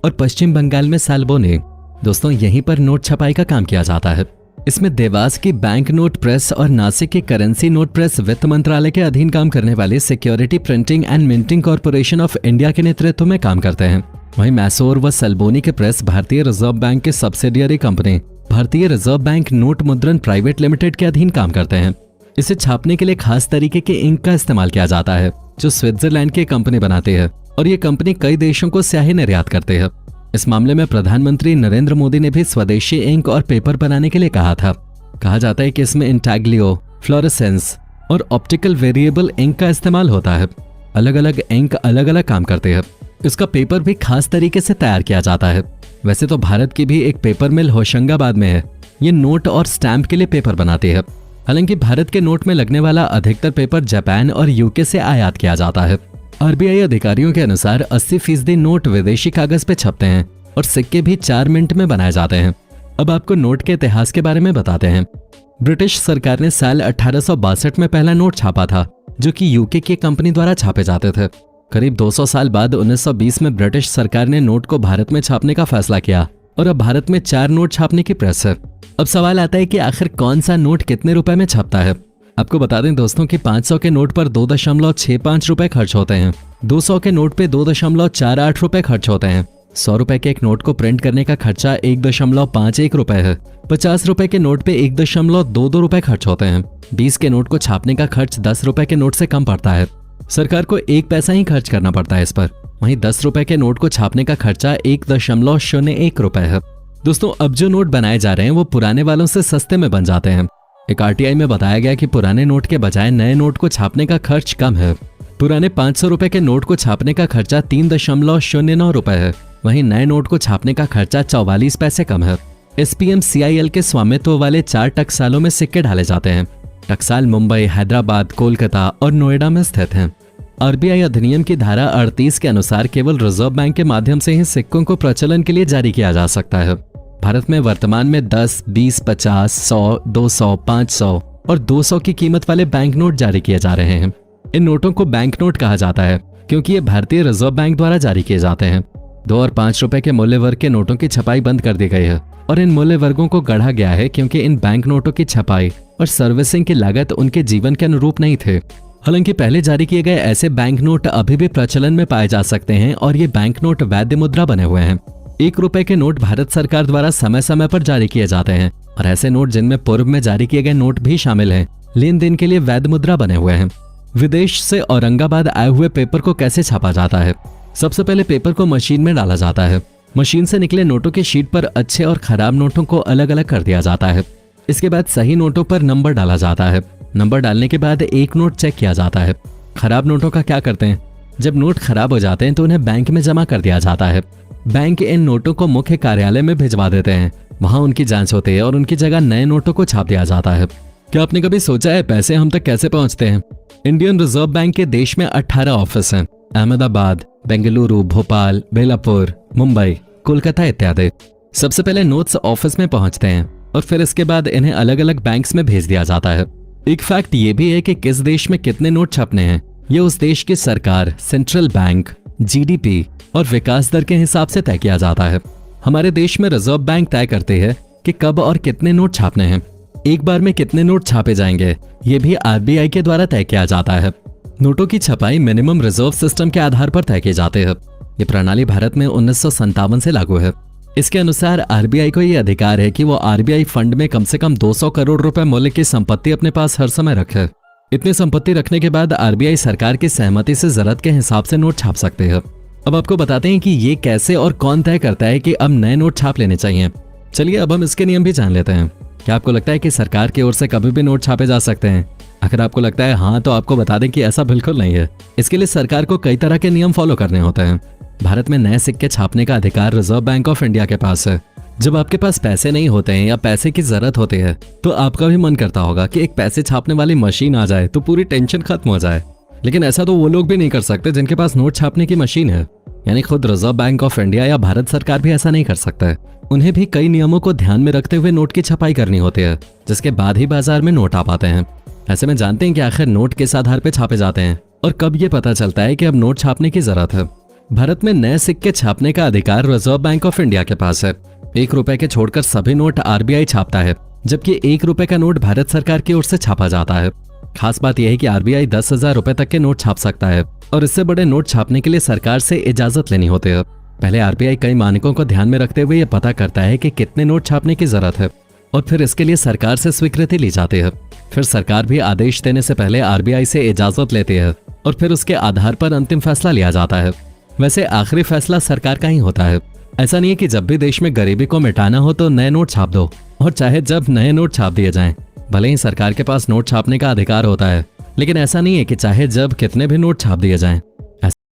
और पश्चिम बंगाल में सालबोनी। दोस्तों यहीं पर नोट छपाई का काम किया जाता है। इसमें देवास की बैंक नोट प्रेस और नासिक की करेंसी नोट प्रेस वित्त मंत्रालय के अधीन काम करने वाले security printing and minting corporation of India के नेतृत्व में काम करते हैं। वहीं मैसूर व सलबोनी के प्रेस भारतीय रिजर्व बैंक के सब्सिडियरी कंपनी भारतीय रिजर्व बैंक नोट मुद्रण प्राइवेट लिमिटेड के अधीन काम करते हैं। इसे छापने के लिए खास तरीके के इंक का इस्तेमाल किया जाता है जो स्विट्जरलैंड की कंपनी बनाती है और ये कंपनी कई देशों को स्याही निर्यात करती है। इस मामले में प्रधानमंत्री नरेंद्र मोदी ने भी स्वदेशी इंक और पेपर बनाने के लिए कहा था। कहा जाता है कि इसमें इंटैग्लियो, फ्लोरेसेंस और ऑप्टिकल वेरिएबल इंक का इस्तेमाल होता है। अलग अलग इंक अलग अलग काम करते हैं। इसका पेपर भी खास तरीके से तैयार किया जाता है। वैसे तो भारत की भी एक पेपर मिल होशंगाबाद में है। ये नोट और स्टैंप के लिए पेपर बनाती है। हालांकि भारत के नोट में लगने वाला अधिकतर पेपर जापान और यूके से आयात किया जाता है। आरबीआई अधिकारियों के अनुसार 80% नोट विदेशी कागज पे छपते हैं और सिक्के भी 4 मिनट में बनाए जाते हैं। अब आपको नोट के इतिहास के बारे में बताते हैं। ब्रिटिश सरकार ने साल 1862 में पहला नोट छापा था जो कि यूके की कंपनी द्वारा छापे जाते थे। करीब 200 साल बाद 1920 में ब्रिटिश सरकार ने नोट को भारत में छापने का फैसला किया और अब भारत में 4 नोट छापने की प्रेस है। अब सवाल आता है कि आखिर कौन सा नोट कितने रुपए में छपता है। आपको बता दें दोस्तों कि 500 के नोट पर 2.65 रुपए खर्च होते हैं। 200 के नोट पे 2.48 रुपए खर्च होते हैं। 100 रुपए के एक नोट को प्रिंट करने का खर्चा 1.51 रुपए है। 50 रुपए के नोट पे 1.22 रुपए खर्च होते हैं। 20 के नोट को छापने का खर्च 10 रुपए के नोट से कम पड़ता है। सरकार को 1 पैसा ही खर्च करना पड़ता है इस पर। वहीं 10 रुपए के नोट को छापने का खर्चा 1.01 रुपए है। दोस्तों अब जो नोट बनाए जा रहे हैं वो पुराने वालों से सस्ते में बन जाते हैं। एक आरटीआई में बताया गया कि पुराने नोट के बजाय नए नोट को छापने का खर्च कम है। पुराने 500 रुपए के नोट को छापने का खर्चा 3.09 रुपए है। वहीं नए नोट को छापने का खर्चा 44 पैसे कम है। SPMCIL के स्वामित्व वाले 4 टकसालों में सिक्के ढाले जाते हैं। टकसाल मुंबई, हैदराबाद, कोलकाता और नोएडा में स्थित हैं। आरबीआई अधिनियम की धारा 38 के अनुसार केवल रिजर्व बैंक के माध्यम से ही सिक्कों को प्रचलन के लिए जारी किया जा सकता है। भारत में वर्तमान में 10, 20, 50, 100, 200, 500 और 200 की कीमत वाले बैंक नोट जारी किए जा रहे हैं। इन नोटों को बैंक नोट कहा जाता है क्योंकि ये भारतीय रिजर्व बैंक द्वारा जारी किए जाते हैं। 2 और 5 रुपए के मूल्य वर्ग के नोटों की छपाई बंद कर दी गई है और इन मूल्य वर्गों को गढ़ा गया है क्योंकि इन बैंक नोटों की छपाई और सर्विसिंग की लागत उनके जीवन के अनुरूप नहीं थे। हालांकि पहले जारी किए गए ऐसे बैंक नोट अभी भी प्रचलन में पाए जा सकते हैं और ये बैंक नोट वैध मुद्रा बने हुए हैं। 1 रुपए के नोट भारत सरकार द्वारा समय समय पर जारी किए जाते हैं और ऐसे नोट जिनमें पूर्व में जारी किए गए नोट भी शामिल हैं लेन देन के लिए वैध मुद्रा बने हुए हैं। विदेश से औरंगाबाद आए हुए पेपर को कैसे छापा जाता है। सबसे पहले पेपर को मशीन में डाला जाता है। मशीन से निकले नोटों की शीट पर अच्छे और खराब नोटों को अलग अलग कर दिया जाता है। इसके बाद सही नोटों पर नंबर डाला जाता है। नंबर डालने के बाद एक नोट चेक किया जाता है। खराब नोटों का क्या करते हैं, जब नोट खराब हो जाते हैं तो उन्हें बैंक में जमा कर दिया जाता है। बैंक इन नोटों को मुख्य कार्यालय में भिजवा देते हैं। वहां उनकी जांच होती है और उनकी जगह नए नोटों को छाप दिया जाता है। क्या आपने कभी सोचा है पैसे हम तक कैसे पहुंचते हैं? इंडियन रिजर्व बैंक के देश में 18 ऑफिस हैं। अहमदाबाद, बेंगलुरु, भोपाल, बेलापुर, मुंबई, कोलकाता इत्यादि। सबसे पहले नोट्स ऑफिस में पहुंचते हैं और फिर इसके बाद इन्हें अलग अलग बैंक्स में भेज दिया जाता है। एक फैक्ट ये भी है कि किस देश में कितने नोट छपने हैं ये उस देश की सरकार, सेंट्रल बैंक, GDP और विकास दर के हिसाब से तय किया जाता है। हमारे देश में रिजर्व बैंक तय करते हैं कि कब और कितने नोट छापने हैं। एक बार में कितने नोट छापे जाएंगे ये भी आरबीआई के द्वारा तय किया जाता है। नोटों की छपाई मिनिमम रिजर्व सिस्टम के आधार पर तय की जाती है। ये प्रणाली भारत में 1957 से लागू है। इसके अनुसार आरबीआई को ये अधिकार है कि वो आरबीआई फंड में कम से कम 200 करोड़ रुपए मूल्य की संपत्ति अपने पास हर समय रखे। इतनी संपत्ति रखने के बाद आरबीआई सरकार की सहमति से जरूरत के हिसाब से नोट छाप सकते हैं। अब आपको बताते हैं कि ये कैसे और कौन तय करता है कि अब नए नोट छाप लेने चाहिए। चलिए अब हम इसके नियम भी जान लेते हैं। क्या आपको लगता है कि सरकार की ओर से कभी भी नोट छापे जा सकते हैं? अगर आपको लगता है हाँ, तो आपको बता दें कि ऐसा बिल्कुल नहीं है। इसके लिए सरकार को कई तरह के नियम फॉलो करने होते हैं। भारत में नए सिक्के छापने का अधिकार रिजर्व बैंक ऑफ इंडिया के पास है। जब आपके पास पैसे नहीं होते हैं या पैसे की जरूरत होती है तो आपका भी मन करता होगा कि एक पैसे छापने वाली मशीन आ जाए तो पूरी टेंशन खत्म हो जाए। लेकिन ऐसा तो वो लोग भी नहीं कर सकते जिनके पास नोट छापने की मशीन है। यानी खुद रिजर्व बैंक ऑफ इंडिया या भारत सरकार भी ऐसा नहीं कर सकता है। उन्हें भी कई नियमों को ध्यान में रखते हुए नोट की छपाई करनी होती है, जिसके बाद ही बाजार में नोट आ पाते हैं। ऐसे में जानते हैं कि आखिर नोट किस आधार पर छापे जाते हैं और कब ये पता चलता है कि अब नोट छापने की जरूरत है। भारत में नए सिक्के छापने का अधिकार रिजर्व बैंक ऑफ इंडिया के पास है। 1 रुपए के छोड़कर सभी नोट आरबीआई छापता है, जबकि 1 रुपए का नोट भारत सरकार की ओर से छापा जाता है। खास बात यह है कि आरबीआई 10,000 रुपए तक के नोट छाप सकता है और इससे बड़े नोट छापने के लिए सरकार से इजाजत लेनी होती है। पहले आरबीआई कई मानकों को ध्यान में रखते हुए यह पता करता है कि कितने नोट छापने की जरूरत है और फिर इसके लिए सरकार से स्वीकृति ली जाती है। फिर सरकार भी आदेश देने से पहले आरबीआई से इजाजत लेती है और फिर उसके आधार पर अंतिम फैसला लिया जाता है। वैसे आखिरी फैसला सरकार का ही होता है। ऐसा नहीं है कि जब भी देश में गरीबी को मिटाना हो तो नए नोट छाप दो और चाहे जब नए नोट छाप दिए जाएं। भले ही सरकार के पास नोट छापने का अधिकार होता है, लेकिन ऐसा नहीं है कि चाहे जब कितने भी नोट छाप दिए जाएं।